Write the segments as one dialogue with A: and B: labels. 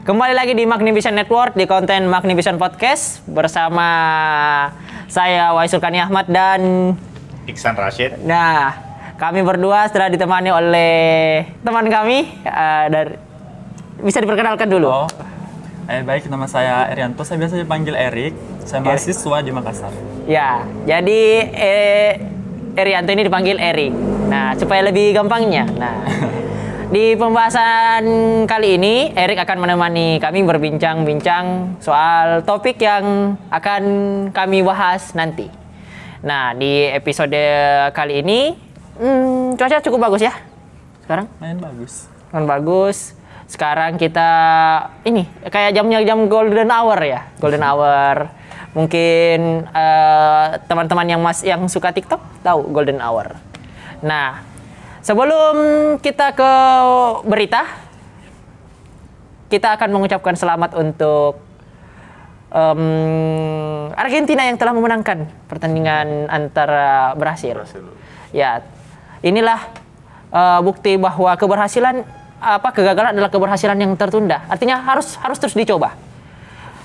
A: Kembali lagi di Magnivision Network di konten Magnivision Podcast bersama saya Waisul Kani Ahmad dan
B: Iksan Rashid.
A: Nah, kami berdua setelah ditemani oleh teman kami dari bisa diperkenalkan dulu.
C: Baik, nama saya Erianto, saya biasa dipanggil Erik. Saya mahasiswa di Makassar.
A: Ya, jadi Erianto ini dipanggil Erik. Nah, supaya lebih gampangnya. Nah, di pembahasan kali ini, Erik akan menemani kami berbincang-bincang soal topik yang akan kami bahas nanti. Nah, di episode kali ini, cuaca cukup bagus ya sekarang?
C: Main bagus.
A: Kan bagus. Sekarang kita ini kayak jam golden hour ya, golden hour. Mungkin teman-teman yang suka TikTok tahu golden hour. Nah, sebelum kita ke berita, kita akan mengucapkan selamat untuk Argentina yang telah memenangkan pertandingan antara Brasil. Ya, inilah bukti bahwa kegagalan adalah keberhasilan yang tertunda. Artinya harus terus dicoba.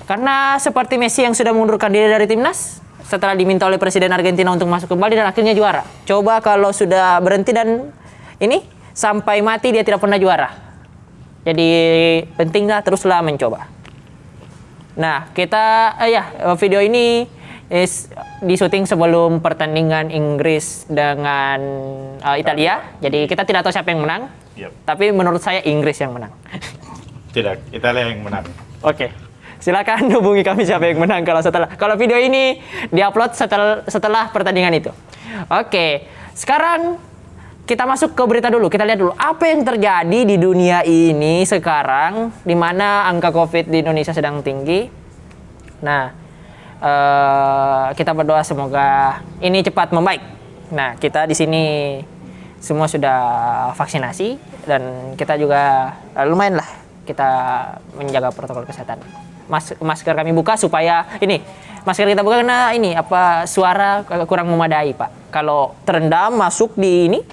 A: Karena seperti Messi yang sudah mengundurkan diri dari timnas setelah diminta oleh Presiden Argentina untuk masuk kembali dan akhirnya juara. Coba kalau sudah berhenti dan ini sampai mati dia tidak pernah juara. Jadi pentinglah teruslah mencoba. Nah, video ini disuting sebelum pertandingan Inggris dengan Italia. Jadi kita tidak tahu siapa yang menang.
B: Yep.
A: Tapi menurut saya Inggris yang menang.
B: Tidak, Italia yang menang.
A: Oke. Silakan hubungi kami siapa yang menang kalau video ini diupload setelah pertandingan itu. Oke. Sekarang kita masuk ke berita dulu. Kita lihat dulu apa yang terjadi di dunia ini sekarang, di mana angka Covid di Indonesia sedang tinggi. Nah, kita berdoa semoga ini cepat membaik. Nah, kita di sini semua sudah vaksinasi dan kita juga lumayan lah kita menjaga protokol kesehatan. Masker kami buka supaya masker kita buka karena suara kurang memadai, Pak. Kalau terendam masuk di ini,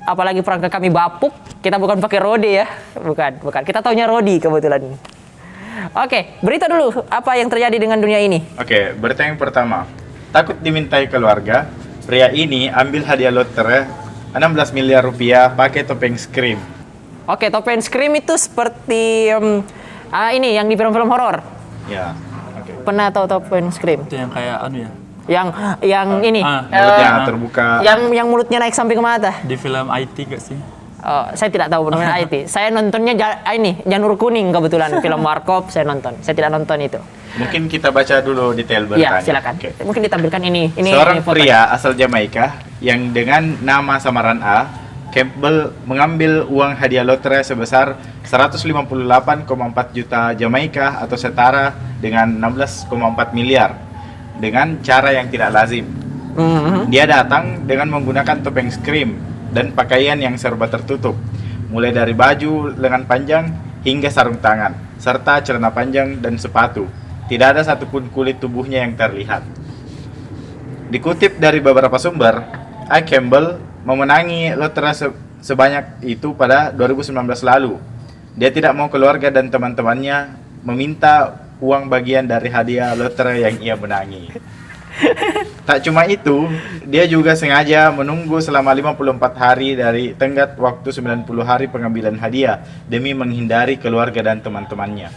A: apalagi perangkat kami bapuk, kita bukan pakai rode ya, bukan. Kita taunya rodi kebetulan. Oke, berita dulu apa yang terjadi dengan dunia ini.
B: Oke, berita yang pertama. Takut dimintai keluarga, pria ini ambil hadiah lotre 16 miliar rupiah pakai topeng Scream.
A: Oke, topeng Scream itu seperti ini yang di film-film horor.
B: Ya. Oke.
A: Pernah tahu topeng Scream?
C: Itu yang kayak ya.
A: Yang ini.
B: Mulutnya terbuka.
A: Yang mulutnya naik sampai ke mata.
C: Di film IT gak sih?
A: Saya tidak tahu benar IT. Saya nontonnya Janur Kuning kebetulan film Warkop saya nonton. Saya tidak nonton itu.
B: Mungkin kita baca dulu detail beritanya.
A: Iya, silakan.
B: Okay.
A: Mungkin ditampilkan ini
B: Seorang
A: fotonya.
B: pria asal Jamaika yang dengan nama samaran A, Campbell, mengambil uang hadiah lotre sebesar 158,4 juta Jamaika atau setara dengan 16,4 miliar dengan cara yang tidak lazim. Dia datang dengan menggunakan topeng Scream dan pakaian yang serba tertutup, mulai dari baju lengan panjang hingga sarung tangan, serta celana panjang dan sepatu. Tidak ada satupun kulit tubuhnya yang terlihat. Dikutip dari beberapa sumber, Campbell memenangi lotre sebanyak itu pada 2019 lalu. Dia tidak mau keluarga dan teman-temannya meminta uang bagian dari hadiah lotre yang ia menangi. Tak cuma itu, dia juga sengaja menunggu selama 54 hari dari tenggat waktu 90 hari pengambilan hadiah demi menghindari keluarga dan teman-temannya.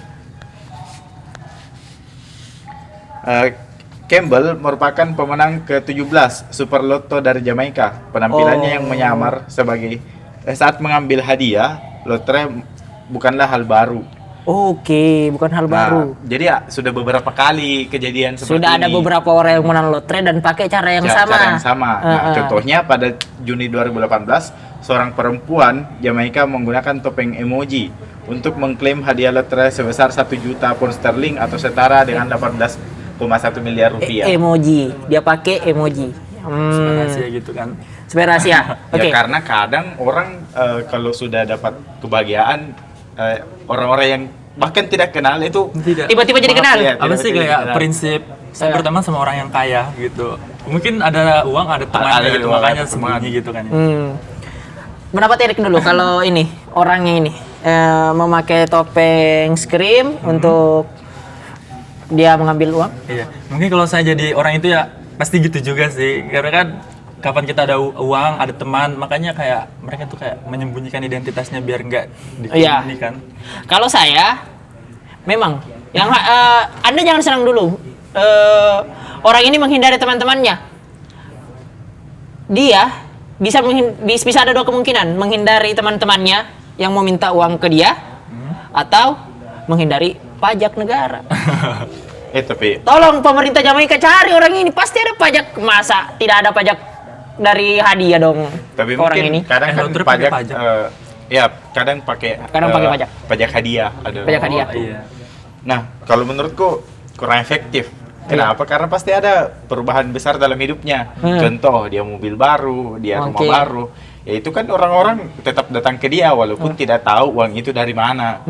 B: Campbell merupakan pemenang ke-17 Super Lotto dari Jamaika. Penampilannya yang menyamar sebagai saat mengambil hadiah lotre bukanlah hal baru.
A: Oke, bukan hal baru.
B: Jadi sudah beberapa kali kejadian seperti
A: Sudah ada
B: ini.
A: beberapa orang yang menang lotre dan pakai cara yang sama.
B: Cara yang sama. Contohnya pada Juni 2018, seorang perempuan Jamaika menggunakan topeng emoji untuk mengklaim hadiah lotre sebesar 1 juta pound sterling atau setara dengan 18,1 miliar rupiah.
A: Emoji, dia pakai emoji.
C: Rahasia gitu kan.
A: Supaya rahasia. Oke.
B: Ya karena kadang orang kalau sudah dapat kebahagiaan, orang-orang yang bahkan tidak kenal itu
A: Tiba-tiba jadi kenal.
C: Apa sih kayak prinsip pertama sama orang yang kaya gitu. Mungkin ada uang, ada temannya gitu, makanya sembunyi gitu kan.
A: Pendapat Erik dulu kalau orangnya ini. memakai topeng scream untuk dia mengambil uang.
C: Iya, mungkin kalau saya jadi orang itu ya pasti gitu juga sih. Karena kan kapan kita ada uang, ada teman, makanya kayak mereka tuh kayak menyembunyikan identitasnya biar nggak
A: Iya.
C: dikirikan.
A: Kalau saya, memang yang Anda jangan senang dulu. Orang ini menghindari teman-temannya. Dia bisa ada dua kemungkinan, menghindari teman-temannya yang mau minta uang ke dia, atau menghindari pajak negara.
B: Tapi
A: Tolong pemerintah Jamaika cari orang ini, pasti ada pajak. Masa tidak ada pajak dari hadiah dong
B: tapi
A: ke orang
B: mungkin
A: ini?
B: kadang kan
C: Lotri pakai
B: pajak,
C: pajak.
B: ya kadang pakai
A: pajak.
B: pajak hadiah ada.
A: Pajak hadiah.
C: Iya.
B: Nah, kalau menurutku kurang efektif. Kenapa? Karena pasti ada perubahan besar dalam hidupnya. Contoh, dia mobil baru, dia rumah
A: Oke.
B: baru. Ya itu kan orang-orang tetap datang ke dia walaupun tidak tahu uang itu dari mana.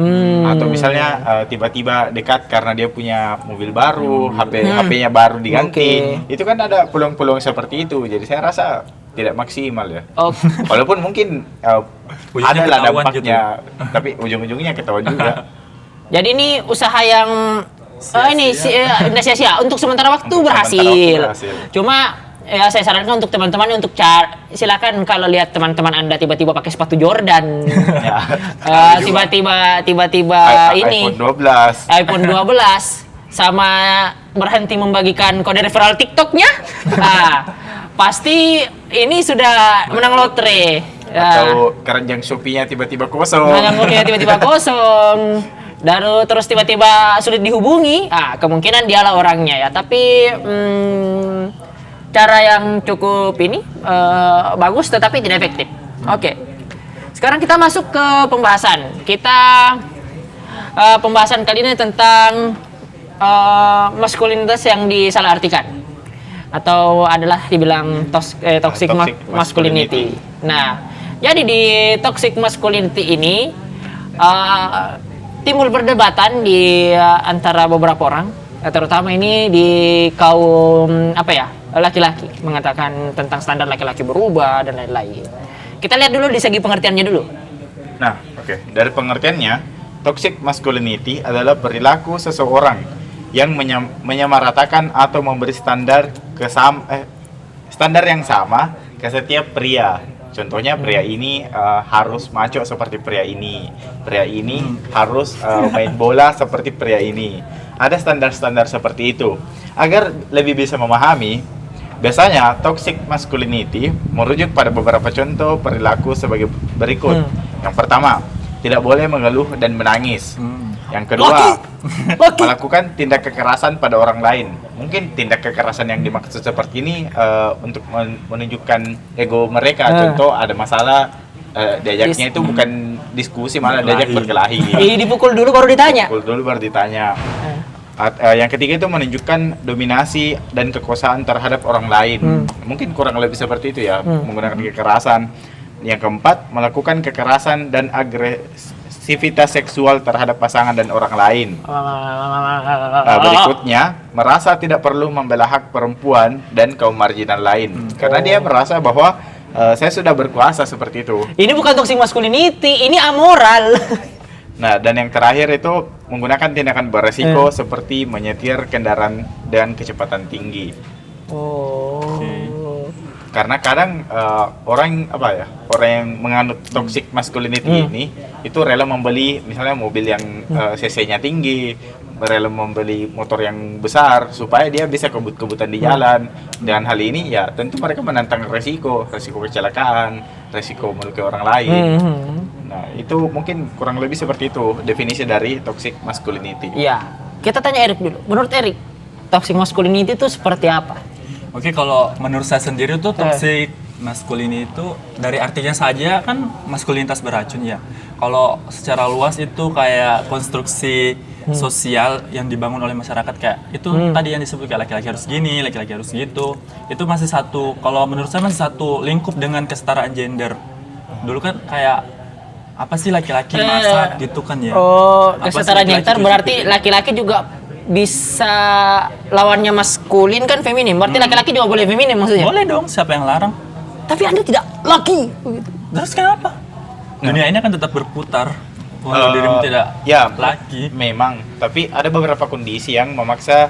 B: Atau misalnya tiba-tiba dekat karena dia punya mobil baru, HP-nya baru diganti. Itu kan ada peluang-peluang seperti itu. Jadi saya rasa tidak maksimal ya.
A: Oh,
B: Walaupun mungkin
C: Ujungnya
B: ada lah
C: ketahuan
B: dampaknya, tapi ujung-ujungnya ketahuan juga.
A: jadi ini usaha yang tidak sia-sia. Untuk sementara waktu
B: Untuk
A: berhasil.
B: sementara waktu berhasil.
A: Cuma ya saya sarankan untuk teman-teman untuk silakan kalau lihat teman-teman Anda tiba-tiba pakai sepatu Jordan,
B: Ya,
A: tiba-tiba ini
B: iPhone 12.
A: iPhone 12 sama berhenti membagikan kode referral TikToknya, pasti ini sudah menang lotre.
B: Atau keranjang Shopee-nya tiba-tiba kosong.
A: Menganggurnya tiba-tiba kosong, terus tiba-tiba sulit dihubungi, kemungkinan dialah orangnya ya. Tapi cara yang cukup ini bagus tetapi tidak efektif. Oke. Sekarang kita masuk ke pembahasan. Pembahasan kali ini tentang maskulinitas yang disalahartikan atau adalah dibilang toxic masculinity. Nah, jadi di toxic masculinity ini timbul perdebatan di antara beberapa orang, terutama ini di kaum laki-laki, mengatakan tentang standar laki-laki berubah dan lain-lain. Kita lihat dulu di segi pengertiannya dulu.
B: Nah, oke. Dari pengertiannya, toxic masculinity adalah perilaku seseorang yang menyamaratakan atau memberi standar yang sama ke setiap pria. Contohnya pria ini harus maco seperti pria ini harus main bola seperti pria ini. Ada standar-standar seperti itu. Agar lebih bisa memahami, biasanya toxic masculinity merujuk pada beberapa contoh perilaku sebagai berikut. Yang pertama, tidak boleh mengeluh dan menangis. Yang kedua, melakukan tindak kekerasan pada orang lain. Mungkin tindak kekerasan yang dimaksud seperti ini untuk menunjukkan ego mereka. Contoh, ada masalah, diajaknya itu bukan diskusi, malah diajak berkelahi.
A: Dipukul dulu baru ditanya.
B: Yang ketiga itu menunjukkan dominasi dan kekuasaan terhadap orang lain. Mungkin kurang lebih seperti itu ya, menggunakan kekerasan. Yang keempat, melakukan kekerasan dan agresivitas seksual terhadap pasangan dan orang lain. Berikutnya, merasa tidak perlu membela hak perempuan dan kaum marginal lain. Karena dia merasa bahwa saya sudah berkuasa seperti itu.
A: Ini bukan toxic masculinity, ini amoral.
B: Nah, dan yang terakhir itu menggunakan tindakan beresiko seperti menyetir kendaraan dengan kecepatan tinggi. Karena kadang orang yang menganut toxic masculinity ini itu rela membeli misalnya mobil yang cc-nya tinggi, rela membeli motor yang besar supaya dia bisa kebut-kebutan di jalan. Dengan hal ini ya tentu mereka menantang resiko kecelakaan, resiko melukai orang lain. Nah, itu mungkin kurang lebih seperti itu definisi dari toxic masculinity.
A: Iya. Kita tanya Erik dulu. Menurut Erik, toxic masculinity itu seperti apa?
C: Oke, kalau menurut saya sendiri tuh toxic masculinity itu dari artinya saja kan maskulinitas beracun ya. Kalau secara luas itu kayak konstruksi sosial yang dibangun oleh masyarakat kayak itu tadi yang disebut kayak laki-laki harus gini, laki-laki harus gitu. Itu masih satu, kalau menurut saya masih satu lingkup dengan kesetaraan gender. Dulu kan kayak apa sih laki-laki masak gitu kan ya.
A: Kesetaraan gender berarti laki-laki juga bisa lawannya maskulin kan feminim. Berarti laki-laki juga boleh feminim maksudnya?
C: Boleh dong, siapa yang larang?
A: Tapi Anda tidak laki.
C: Terus kenapa? Dunia ini akan tetap berputar. Walau dirimu tidak
B: ya
C: laki.
B: memang, tapi ada beberapa kondisi yang memaksa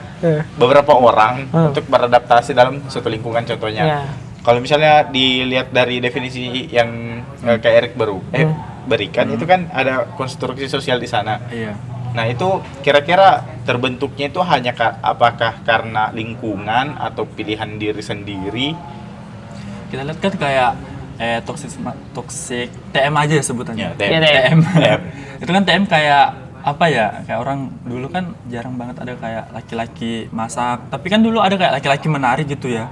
B: beberapa orang untuk beradaptasi dalam suatu lingkungan. Contohnya,
A: Ya.
B: kalau misalnya dilihat dari definisi yang kayak Eric berikan, itu kan ada konstruksi sosial di sana.
C: Iya.
B: Nah itu kira-kira terbentuknya itu hanya apakah karena lingkungan atau pilihan diri sendiri?
C: Kita lihat kan kayak toxic TM aja ya sebutannya.
B: Ya, TM.
A: Ya,
C: TM.
B: TM.
C: Itu kan TM kayak apa ya? Kayak orang dulu kan jarang banget ada kayak laki-laki masak. Tapi kan dulu ada kayak laki-laki menari gitu ya.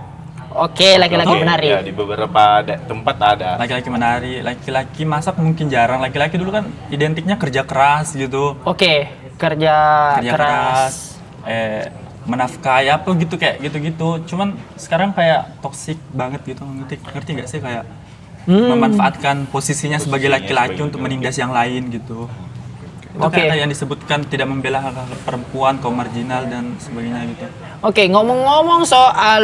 A: Oke, laki-laki
B: Oke,
A: menari.
B: Ya, di beberapa tempat ada.
C: Laki-laki menari, laki-laki masak mungkin jarang. Laki-laki dulu kan identiknya kerja keras gitu.
A: Oke, kerja keras.
C: Menafkahi apa gitu kayak gitu-gitu. Cuman sekarang kayak toxic banget gitu. Ngerti gak sih kayak memanfaatkan posisinya sebagai laki-laki untuk menindas yang lain gitu. Itu
A: Oke.
C: kayak yang disebutkan tidak membela hak-hak perempuan, kaum marginal dan sebagainya gitu.
A: Oke, ngomong-ngomong soal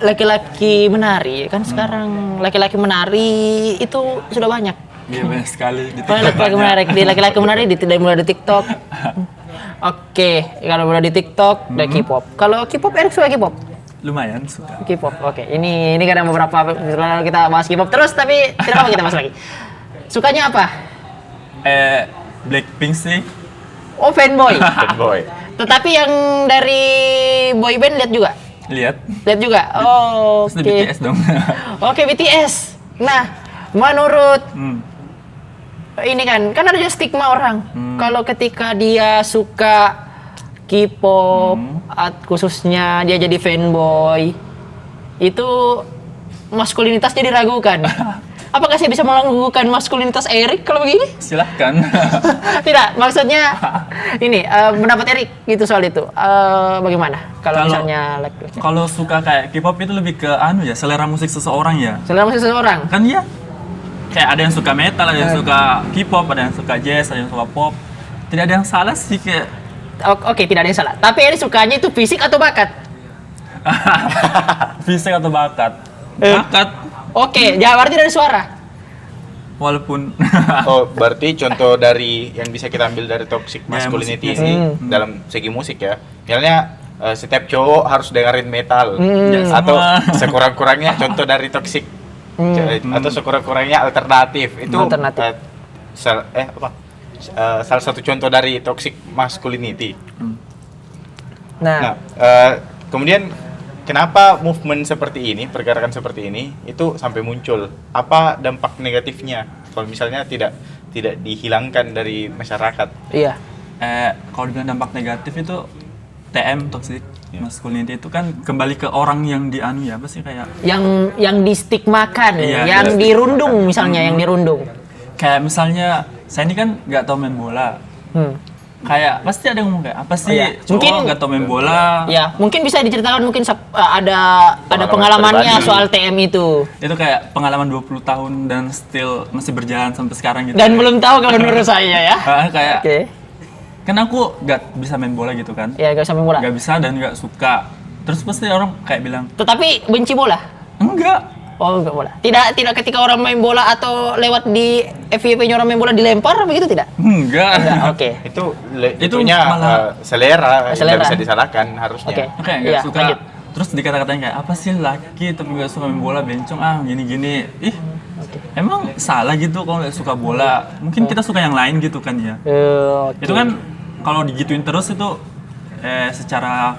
A: laki-laki menari, kan sekarang laki-laki menari itu sudah banyak.
C: Iya banyak sekali di
A: Banyak laki-laki menari, laki-laki menari tidak mulai di TikTok. Oke, kalau mulai di TikTok, ada K-pop. Kalau K-pop, Eric suka K-pop?
C: Lumayan suka.
A: K-pop, oke. Ini kadang beberapa misalnya kita bahas K-pop terus, tapi tidak apa kita bahas lagi. Sukanya apa?
C: Blackpink sih.
A: Oh, fanboy.
B: Bad boy.
A: Tetapi yang dari boyband lihat juga?
C: Lihat.
A: Lihat juga? Oh,
C: Terus
A: oke.
C: di BTS dong.
A: Oke, BTS. Nah, menurut ini kan ada juga stigma orang kalau ketika dia suka K-pop, khususnya dia jadi fanboy, itu maskulinitas jadi diragukan. Apakah saya bisa meragukan maskulinitas Eric kalau begini?
C: Silahkan.
A: Tidak, maksudnya ini pendapat Eric gitu soal itu. Bagaimana kalau misalnya laki-laki?
C: Kalau suka kayak K-pop itu lebih ke selera musik seseorang ya.
A: Selera musik seseorang.
C: Kan ya kayak ada yang suka metal, ada yang suka K-pop, ada yang suka jazz, ada yang suka pop. Tidak ada yang salah sih kayak
A: Oke, tidak ada yang salah. Tapi Eric sukanya itu fisik atau bakat?
C: fisik atau bakat. Bakat.
A: Oke, ya berarti dari suara.
C: Walaupun
B: Oh, berarti contoh dari yang bisa kita ambil dari toxic masculinity
C: musik,
B: ini dalam segi musik ya. Misalnya setiap cowok harus dengerin metal
C: Ya,
B: atau
C: semua.
B: sekurang-kurangnya contoh dari toxic atau sekurang-kurangnya alternatif itu
A: Alternatif.
B: salah satu contoh dari toxic masculinity. Nah,
A: Nah,
B: kemudian kenapa movement seperti ini, pergerakan seperti ini itu sampai muncul? Apa dampak negatifnya kalau misalnya tidak dihilangkan dari masyarakat?
A: iya.
C: kalau dibilang dampak negatif itu TM toxic masculinity itu kan kembali ke orang yang dianu ya, apa sih kayak
A: Yang distigmakan,
C: Iya,
A: yang
C: iya.
A: dirundung misalnya, yang dirundung.
C: kayak misalnya saya ini kan nggak tahu main bola. Kayak pasti ada yang ngomong kayak apa sih
A: Iya.
C: cowok
A: Mungkin-
C: nggak tahu main bola.
A: Ya, mungkin bisa diceritakan mungkin ada pengalamannya
B: pribadi.
A: soal TM itu.
C: Itu kayak pengalaman 20 tahun dan still masih berjalan sampai sekarang gitu.
A: Dan belum tahu kalau menurut saya ya.
C: Kayak
A: Oke.
C: kan aku nggak bisa main bola gitu kan.
A: Ya, gak usah main bola.
C: Nggak bisa dan nggak suka. Terus pasti orang kayak bilang
A: Tetapi benci bola.
C: enggak.
A: Oh, enggak bola. Tidak ketika orang main bola atau lewat di FYP-nya orang main bola dilempar begitu tidak?
C: Enggak.
A: Enggak, oke.
B: Itunya
C: malah-
B: selera,
A: Selera.
B: tidak bisa disalahkan harusnya.
A: Oke.
C: Kayak nggak
A: Iya,
C: suka.
A: lanjut.
C: Terus dikata-katain kayak apa sih laki tapi nggak suka main bola bencong gini-gini. Ih, emang salah gitu kalau nggak suka bola. Mungkin kita suka yang lain gitu kan ya.
A: Oke.
C: Itu kan kalau digituin terus itu secara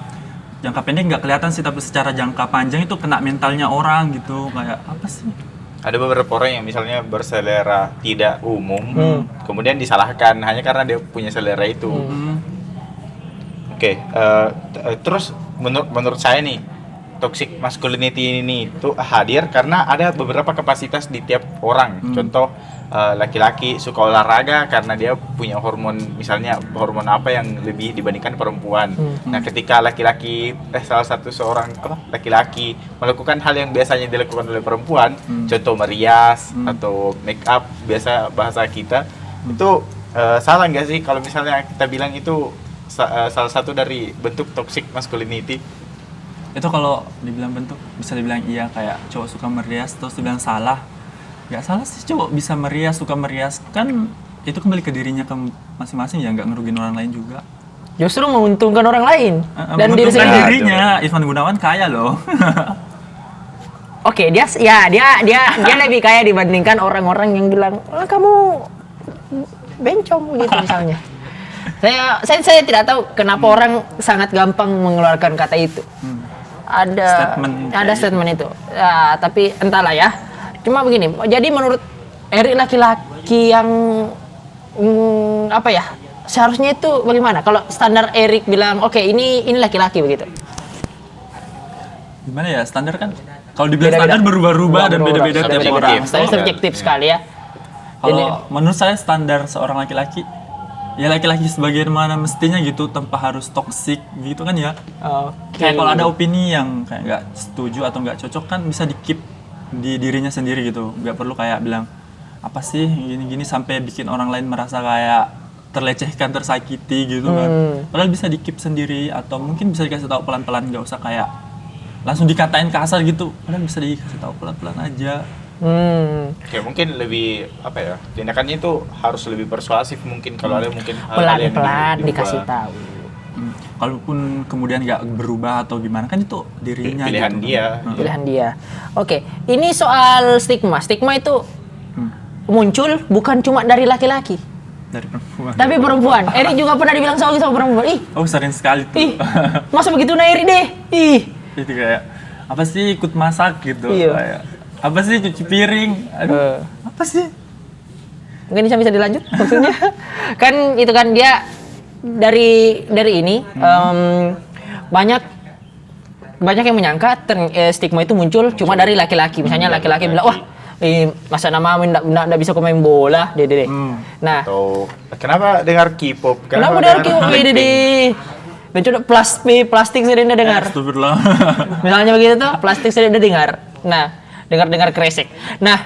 C: jangka pendek nggak kelihatan sih, tapi secara jangka panjang itu kena mentalnya orang gitu. Kayak apa sih?
B: Ada beberapa orang yang misalnya berselera tidak umum, kemudian disalahkan hanya karena dia punya selera itu. Oke, terus menurut saya nih, toxic masculinity ini tuh hadir karena ada beberapa kapasitas di tiap orang. Contoh, laki-laki suka olahraga karena dia punya hormon, misalnya hormon apa yang lebih dibandingkan perempuan. Nah, ketika salah satu laki-laki melakukan hal yang biasanya dilakukan oleh perempuan, contoh merias atau make up, biasa bahasa kita, itu salah nggak sih kalau misalnya kita bilang itu salah satu dari bentuk toxic masculinity?
C: Itu kalau dibilang bentuk bisa dibilang iya, kayak cowok suka merias terus dibilang salah. Nggak salah sih cowok bisa merias, suka merias kan itu kembali ke dirinya ke masing-masing ya, nggak ngerugin orang lain juga.
A: Justru menguntungkan orang lain dan diri
C: Menguntungkan
A: sendiri.
C: dirinya. Irfan Gunawan kaya loh.
A: Oke, dia lebih kaya dibandingkan orang-orang yang bilang, kamu bencong gitu misalnya. Saya tidak tahu kenapa orang sangat gampang mengeluarkan kata itu. Ada statement itu. Ya, tapi entahlah ya. Cuma begini. Jadi menurut Erik laki-laki yang apa ya? Seharusnya itu bagaimana? Kalau standar Erik bilang, oke, ini laki-laki begitu.
C: Gimana ya, standar kan? Kalau dibilang
A: Beda-beda.
C: standar berubah-ubah dan beda-beda tiap
B: Subjektif.
C: orang.
A: Saya subjektif sekali ya.
C: Kalau menurut saya standar seorang laki-laki, ya laki-laki sebagaimana mestinya gitu, tanpa harus toksik gitu kan ya. Kayak kalau ada opini yang kayak nggak setuju atau nggak cocok kan bisa di-keep di dirinya sendiri gitu. Nggak perlu kayak bilang, apa sih gini-gini sampai bikin orang lain merasa kayak terlecehkan, tersakiti gitu kan. Padahal bisa di-keep sendiri atau mungkin bisa dikasih tahu pelan-pelan, nggak usah kayak langsung dikatain kasar gitu. Padahal bisa dikasih tahu pelan-pelan aja.
B: Ya mungkin lebih apa ya, tindakannya itu harus lebih persuasif mungkin kalau ada mungkin hal-hal yang
A: Pelan-pelan
B: diubah.
A: dikasih tahu.
C: Kalaupun kemudian nggak berubah atau gimana kan itu dirinya
B: Pilihan
C: gitu.
B: dia.
A: Pilihan dia. Oke, ini soal stigma. Stigma itu muncul bukan cuma dari laki-laki,
C: Dari perempuan.
A: tapi perempuan. Erik juga pernah dibilang soal sama perempuan.
C: Oh sering sekali
A: Ih,
C: tuh.
A: masa begitu nah Erik deh. Ih,
C: Itu kayak apa sih ikut masak gitu.
A: Iya.
C: Kayak, apa sih cuci piring. Aduh, apa sih?
A: mungkin bisa dilanjut maksudnya. Kan itu kan dia dari ini banyak yang menyangka stigma itu muncul cuma dari laki-laki. Misalnya laki-laki bilang, wah, masa nama nggak bisa main bola, deh. Nah,
B: Atau kenapa dengar K-pop?
A: kenapa dari K-pop, deh. Mencoba plastik sering dengar.
C: Astagfirullah.
A: Misalnya begitu tuh, plastik sering dengar. Nah, dengar kresek. Nah,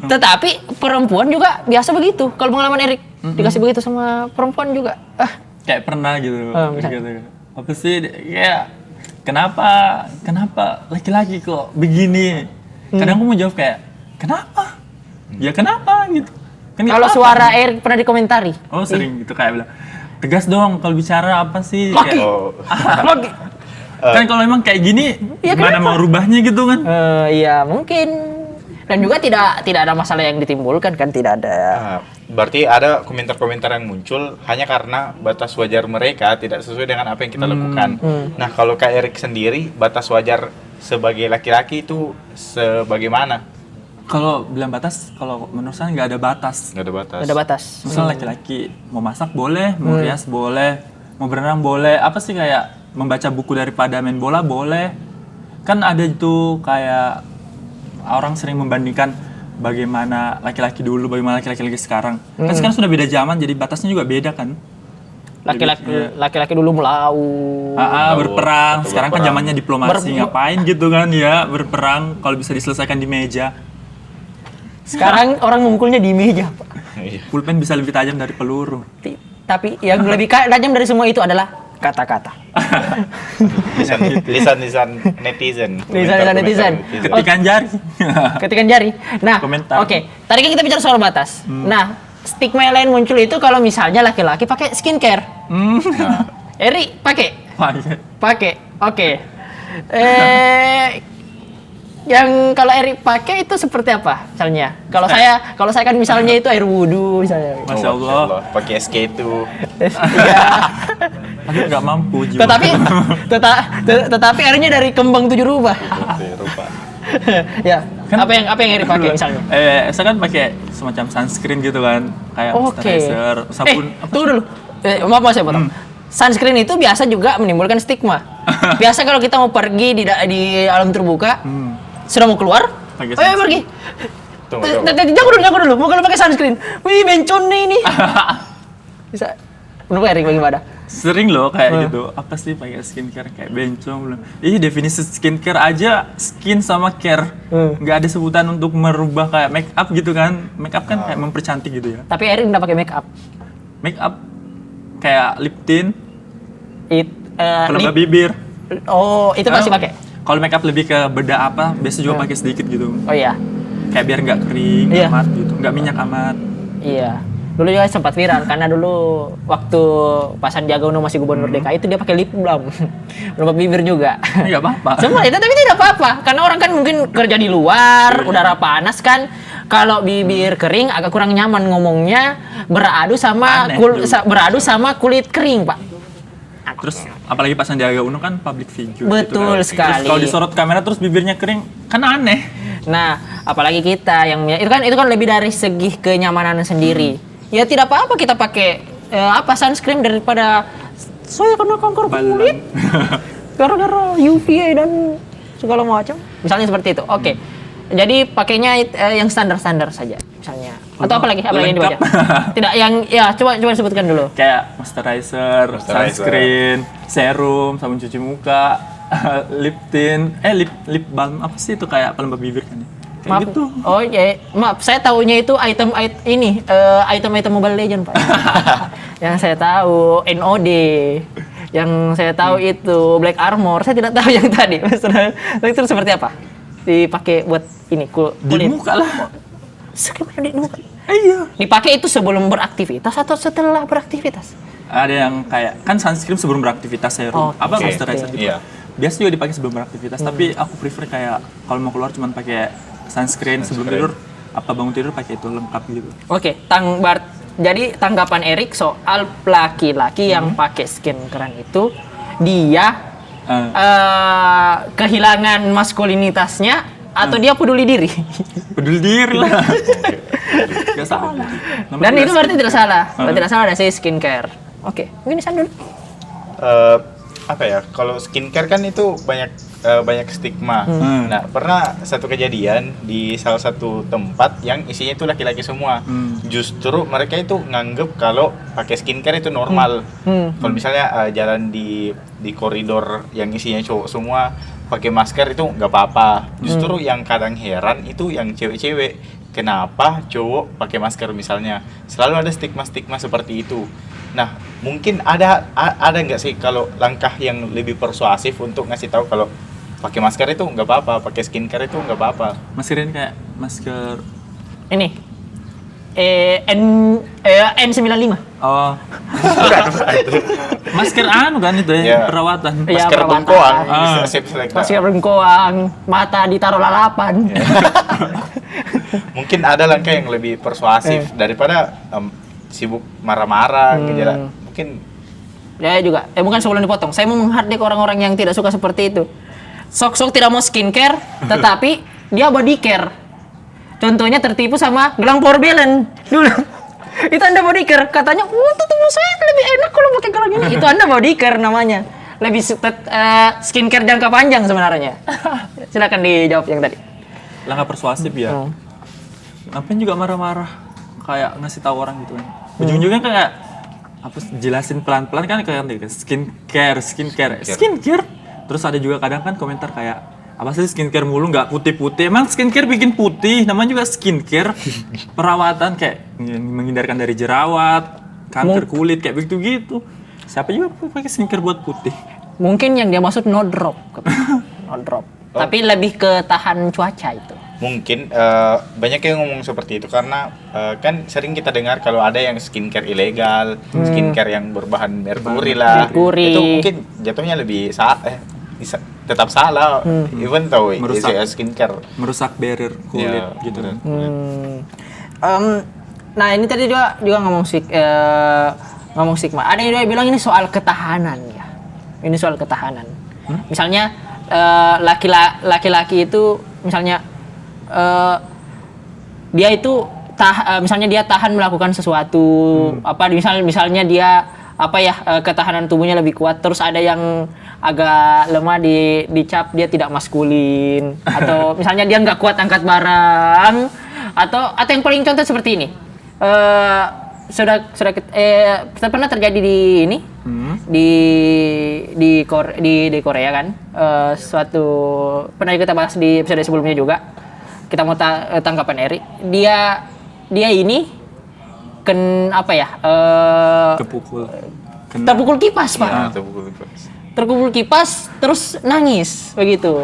A: tetapi perempuan juga biasa begitu. Kalau pengalaman Erik dikasih begitu sama perempuan juga.
C: Kayak pernah gitu.
A: Misal.
C: Gitu. Apa sih kayak kenapa laki-laki kok begini? Kadang aku mau jawab kayak kenapa? Ya kenapa gitu. Kan nggak
A: Kalau
C: apa-apa.
A: suara Erik pernah dikomentari.
C: Oh sering gitu kayak bilang tegas dong kalau bicara apa sih
A: Laki.
C: kayak,
B: Oh,
A: Lagi.
C: kan kalau memang kayak gini
A: Ya,
C: gimana
A: kenapa?
C: mau rubahnya gitu kan.
A: Iya mungkin. Dan juga tidak ada masalah yang ditimbulkan kan, tidak ada.
B: berarti ada komentar-komentar yang muncul hanya karena batas wajar mereka tidak sesuai dengan apa yang kita lakukan. Nah, kalau Kak Erik sendiri, batas wajar sebagai laki-laki itu sebagaimana?
C: Kalau bilang batas, kalau menurut saya nggak ada batas.
B: Nggak ada batas.
A: Ada batas.
C: Misal laki-laki mau masak boleh, mau rias boleh, mau berenang boleh, apa sih kayak membaca buku daripada main bola boleh. Kan ada itu kayak orang sering membandingkan bagaimana laki-laki dulu, bagaimana laki-laki sekarang. Kan sekarang sudah beda zaman, jadi batasnya juga beda kan.
A: Laki-laki dulu melaut.
C: Berperang. Sekarang kan
B: berperang.
C: zamannya diplomasi, ngapain gitu kan ya, berperang kalau bisa diselesaikan di meja.
A: Sekarang orang memukulnya di meja, Pak.
B: Iya.
C: Pulpen bisa lebih tajam dari peluru.
A: Tapi yang lebih tajam dari semua itu adalah kata-kata.
B: Lisan netizen.
A: Lisan netizen.
C: Ketikan jari.
A: Ketikan jari. Nah,
C: Komentar.
A: oke. Tadi kan kita bicara soal batas. Nah, stigma yang lain muncul itu kalau misalnya laki-laki pakai skincare. Eri pakai. Pakai. Oke. Yang kalau Eri pakai itu seperti apa misalnya? Kalau saya kan misalnya itu air wudhu misalnya.
C: Masya Allah.
B: Pakai SK2.
A: Iya.
C: Aku nggak mampu jiwa.
A: Tetapi airnya dari kembang 7 rupa.
B: Rupa.
A: Ya. Apa yang Eri pakai misalnya?
C: Saya kan pakai semacam sunscreen gitu kan, kayak
A: Oke.
C: moisturizer, sabun.
A: Tunggu dulu. Maaf saya potong. Sunscreen itu biasa juga menimbulkan stigma. Biasa kalau kita mau pergi di alam terbuka, sudah mau keluar,
C: Pakai
A: ayo pergi.
B: Tunggu.
A: Jago dulu. Mau kalau pakai sunscreen. Wih, bencon nih ini. Bisa. Menurut Erik bagaimana?
C: Sering loh kayak gitu. Apa sih pakai skincare kayak bencong belum? Definisi skincare aja skin sama care. Nggak ada sebutan untuk merubah kayak make up gitu kan. Make up kan kayak mempercantik gitu ya.
A: Tapi Erik nggak pakai make up.
C: Make up kayak lip tint, pelembab
A: Lip-
C: bibir.
A: Oh, itu pasti pakai.
C: Kalau make up lebih ke bedak apa, biasa juga pakai sedikit gitu.
A: Oh iya.
C: kayak biar nggak kering
A: Iya.
C: amat gitu, nggak minyak amat.
A: Iya. Dulu juga sempat viral karena dulu waktu Pak Sandiaga Uno masih gubernur DKI itu dia pakai lip balm. Penutup bibir juga.
C: Nggak apa-apa.
A: Semua itu tapi tidak apa-apa karena orang kan mungkin kerja di luar, udara panas kan. Kalau bibir kering agak kurang nyaman ngomongnya, beradu sama
C: Aneh
A: beradu sama kulit kering, Pak.
C: Terus apalagi Pak Sandiaga Uno kan public figure.
A: Betul
C: gitu.
A: sekali.
C: Terus kalau disorot kamera terus bibirnya kering, kan aneh.
A: Nah, apalagi kita yang itu kan lebih dari segi kenyamanan sendiri. Ya tidak apa-apa kita pakai sunscreen daripada saya kena kanker kulit gara-gara UVA dan segala macam. Misalnya seperti itu. Oke. Jadi pakainya yang standar-standar saja misalnya. Atau apalagi yang dibaca? Tidak yang ya coba sebutkan dulu.
C: Kayak moisturizer, sunscreen, serum, sabun cuci muka, lip tint, lip balm apa sih itu kayak pelembab bibir kan ya? Kayak
A: Maaf.
C: gitu.
A: Oh iya, maaf saya tahunya itu item Mobile Legend, Pak. Yang saya tahu NOD. Yang saya tahu itu Black Armor. Saya tidak tahu yang tadi. Itu seperti apa? Dipakai buat ini kulit.
C: Di muka lah.
A: Di muka.
C: Iya.
A: Dipakai itu sebelum beraktivitas atau setelah beraktivitas?
C: Ada yang kayak kan sunscreen sebelum beraktivitas serum.
A: Oke.
C: Apa moisturizer gitu.
B: Iya.
C: Biasa juga dipakai sebelum beraktivitas, tapi aku prefer kayak kalau mau keluar cuman pakai sunscreen sebelum tidur, apa bangun tidur pakai itu lengkap gitu.
A: Oke, jadi tanggapan Erik soal laki-laki yang pakai skincare itu dia kehilangan maskulinitasnya atau dia peduli diri?
C: Peduli diri lah. Gak salah.
A: Dan itu berarti tidak salah. Berarti tidak salah ada saya skincare. Oke, mungkin Isan dulu.
B: Apa ya, kalau skincare kan itu banyak stigma. Nah, pernah satu kejadian di salah satu tempat yang isinya itu laki-laki semua. Justru mereka itu nganggep kalau pakai skincare itu normal. Kalau misalnya jalan di koridor yang isinya cowok semua pakai masker itu nggak apa-apa. Justru yang kadang heran itu yang cewek-cewek, kenapa cowok pakai masker misalnya. Selalu ada stigma-stigma seperti itu. Nah, mungkin ada nggak sih kalau langkah yang lebih persuasif untuk ngasih tahu kalau pakai masker itu nggak apa-apa, pakai skincare itu nggak apa-apa.
C: Maskerin kayak masker.
A: Ini N95.
C: Oh. Masker anu kan itu ya,
B: Iya.
C: perawatan.
A: Iya,
B: Masker
A: perawatan.
B: bengkoang,
C: Ah.
A: Masker bengkoang, mata ditaruh lalapan.
B: Mungkin ada langkah yang lebih persuasif daripada sibuk marah-marah gejala. Mungkin
A: Ya juga, bukan sebelum dipotong. Saya mau menghardik orang-orang yang tidak suka seperti itu. Sok-sok tidak mau skincare, tetapi dia body care. Contohnya tertipu sama gelang Porbelen dulu. Itu Anda body care, katanya, tubuh saya lebih enak kalau pakai gelang ini. Itu Anda body care namanya. Lebih skincare jangka panjang sebenarnya. Silakan dijawab yang tadi.
C: Langkah persuasif ya. Ngapain juga marah-marah? Kayak ngasih tahu orang gitu kan. Ujung-ujungnya kayak apa jelasin pelan-pelan kan kayak skincare. Terus ada juga kadang kan komentar kayak apa sih skincare mulu nggak putih-putih. Emang skincare bikin putih, namanya juga skincare. Perawatan kayak menghindarkan dari jerawat, kanker kulit kayak begitu-gitu. Siapa juga pakai skincare buat putih?
A: Mungkin yang dia maksud no drop. No drop. Tapi lebih ke tahan cuaca itu.
B: mungkin banyak yang ngomong seperti itu karena kan sering kita dengar kalau ada yang skincare ilegal, skincare yang berbahan merkuri lah.
A: Merkuri.
B: Itu mungkin jatuhnya lebih tetap salah. Even though
C: Merusak.
B: skincare.
C: Merusak barrier kulit
B: Ya,
C: gitu kan.
A: Nah ini tadi juga ngomong stigma. Ada yang bilang ini soal ketahanan ya. Ini soal ketahanan. Misalnya laki-laki itu misalnya dia itu misalnya dia tahan melakukan sesuatu apa misalnya dia ketahanan tubuhnya lebih kuat, terus ada yang agak lemah dicap dia tidak maskulin atau misalnya dia nggak kuat angkat barang atau yang paling contoh seperti ini sudah pernah terjadi di ini di Korea kan suatu pernah kita bahas di episode sebelumnya juga. Kita mau tanggapan Eri. Dia ini terpukul kipas, Pak.
B: Ya, terpukul kipas.
A: Terpukul kipas terus nangis begitu.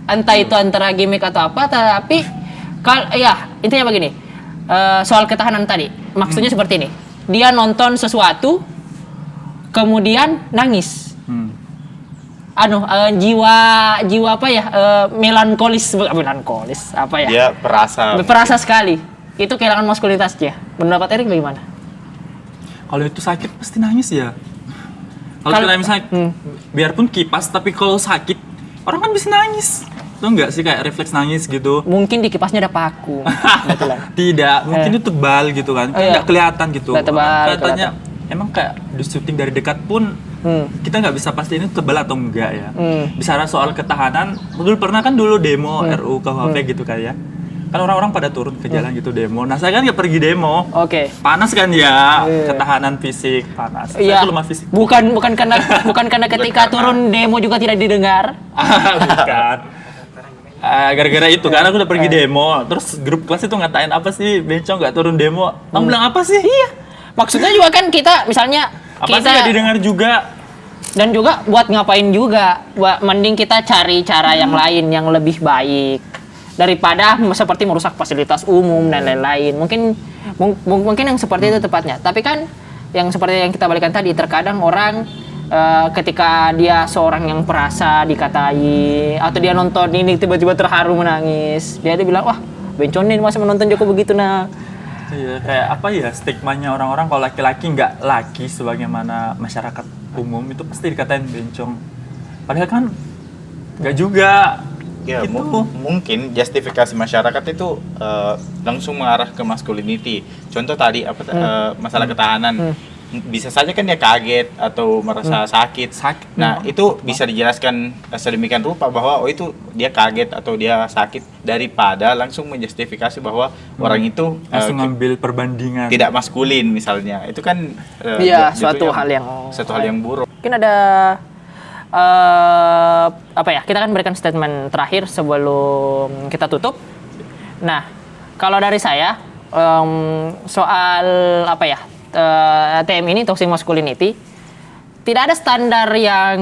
A: entah itu antara gimmick atau apa, tapi ya intinya begini, soal ketahanan tadi, maksudnya seperti ini, dia nonton sesuatu, kemudian nangis, jiwa apa ya, melankolis apa ya?
B: Dia perasa
A: sekali, itu kehilangan maskulinitasnya. Pendapat Erik bagaimana?
C: Kalau itu sakit pasti nangis ya. Kalau kita misalnya, biarpun kipas, tapi kalau sakit, orang kan bisa nangis. Tuh enggak sih, kayak refleks nangis gitu.
A: Mungkin di kipasnya ada paku.
C: Tidak, mungkin itu tebal gitu kan. Nggak kelihatan gitu.
A: Nggak tebal,
C: Kelihatannya, emang kayak di syuting dari dekat pun, kita nggak bisa pasti ini tebal atau enggak ya. Bicara soal ketahanan, pernah kan dulu demo RUU KUHP gitu kan ya. Kan orang-orang pada turun ke jalan gitu demo. Nah saya kan nggak pergi demo.
A: Oke.
C: Panas kan ya, ketahanan fisik panas.
A: Iya.
C: Saya tuh lemah fisik.
A: Bukan karena ketika turun demo juga tidak didengar.
C: Bukan. Gara-gara itu kan aku udah pergi demo. Terus grup kelas itu ngatain apa sih bencong nggak turun demo? Kamu bilang apa sih?
A: Iya. Maksudnya juga kan kita misalnya
C: Apa sih nggak didengar juga?
A: dan juga buat ngapain juga? Mending kita cari cara yang lain yang lebih baik daripada seperti merusak fasilitas umum dan lain-lain. Mungkin yang seperti itu tepatnya. Tapi kan yang seperti yang kita balikan tadi, terkadang orang ketika dia seorang yang perasa dikatai atau dia nonton ini tiba-tiba terharu menangis, dia bilang, wah benconin masa menonton Joko begitu nah.
C: Iya, kayak apa ya, stigmanya orang-orang kalau laki-laki nggak laki sebagaimana masyarakat umum itu pasti dikatain bencong. Padahal kan nggak juga.
B: Ya,
C: gitu.
B: Mungkin justifikasi masyarakat itu langsung mengarah ke masculinity. Contoh tadi masalah ketahanan. Bisa saja kan dia kaget atau merasa sakit. Nah, itu bisa dijelaskan sedemikian rupa bahwa itu dia kaget atau dia sakit daripada langsung menjustifikasi bahwa orang itu
C: langsung ngambil perbandingan.
B: Tidak maskulin misalnya. Itu kan
A: suatu hal yang
B: buruk.
A: Mungkin ada kita kan berikan statement terakhir sebelum kita tutup. Nah, kalau dari saya soal TM ini, toxic masculinity, tidak ada standar yang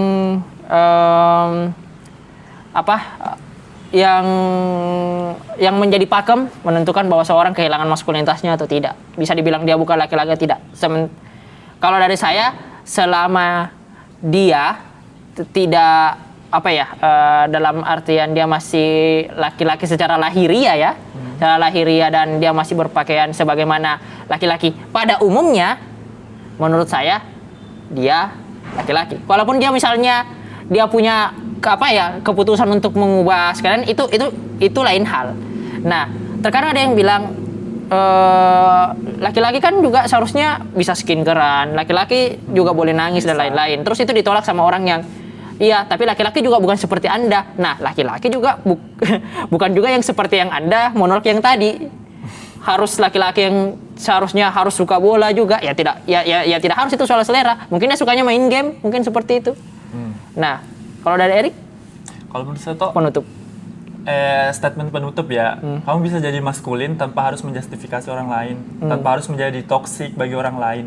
A: yang menjadi pakem menentukan bahwa seorang kehilangan maskulinitasnya atau tidak. Bisa dibilang dia bukan laki-laki atau tidak. Kalau dari saya, selama dia tidak dalam artian dia masih laki-laki secara lahiriah ya, secara lahiriah, dan dia masih berpakaian sebagaimana laki-laki pada umumnya, menurut saya dia laki-laki. Walaupun dia misalnya dia punya keputusan untuk mengubah sekalian, itu lain hal. Nah, terkadang ada yang bilang laki-laki kan juga seharusnya bisa skincarean, laki-laki juga boleh nangis dan lain-lain. Terus itu ditolak sama orang yang iya, tapi laki-laki juga bukan seperti Anda. Nah, laki-laki juga bukan juga yang seperti yang Anda menolak yang tadi. Harus laki-laki yang seharusnya harus suka bola juga. Ya tidak harus, itu soal selera. Mungkin dia sukanya main game, mungkin seperti itu. Nah, kalau dari Erik?
C: Kalau menurut saya toh
A: penutup.
C: Statement penutup ya. Kamu bisa jadi maskulin tanpa harus menjustifikasi orang lain, tanpa harus menjadi toksik bagi orang lain.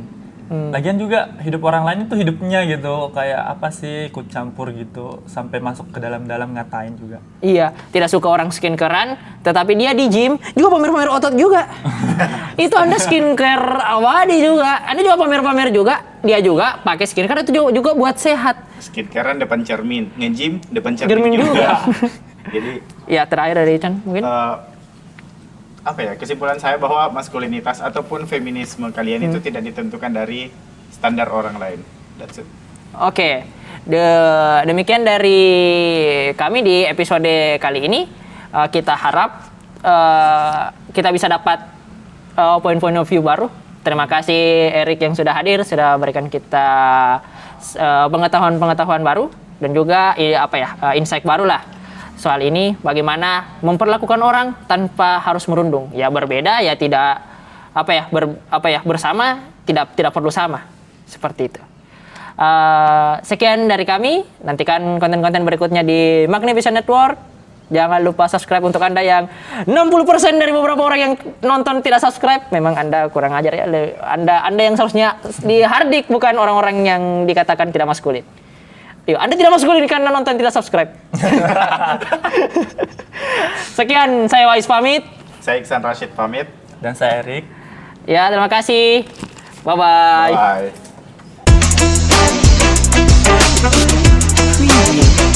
C: Lagian juga hidup orang lain itu hidupnya gitu, kayak apa sih, ikut campur gitu sampai masuk ke dalam-dalam ngatain juga.
A: Iya, tidak suka orang skincarean, tetapi dia di gym juga pamer-pamer otot juga. Itu Anda skincare awadi juga, Anda juga pamer-pamer juga, dia juga pakai skincare itu juga buat sehat.
B: Skincarean depan cermin, nge-gym depan cermin juga. Jadi
A: ya, terakhir dari Chan mungkin.
B: Kesimpulan saya bahwa maskulinitas ataupun feminisme kalian itu tidak ditentukan dari standar orang lain. That's it.
A: Oke. Demikian dari kami di episode kali ini. Kita harap kita bisa dapat point of view baru. Terima kasih Erik yang sudah hadir, sudah berikan kita pengetahuan baru dan juga insight baru lah soal ini, bagaimana memperlakukan orang tanpa harus merundung. Ya berbeda ya tidak bersama tidak perlu sama, seperti itu. Sekian dari kami. Nantikan konten-konten berikutnya di Magnificent Network. Jangan lupa subscribe untuk Anda yang 60% dari beberapa orang yang nonton tidak subscribe. Memang Anda kurang ajar ya. Anda yang seharusnya dihardik, bukan orang-orang yang dikatakan tidak maskulin. Iya, Anda tidak maskulin karena nonton tidak subscribe. Sekian, saya Wais pamit.
B: Saya Iksan Rashid pamit.
C: Dan saya Erik.
A: Ya, terima kasih. Bye-bye.
B: Bye.
D: Preview.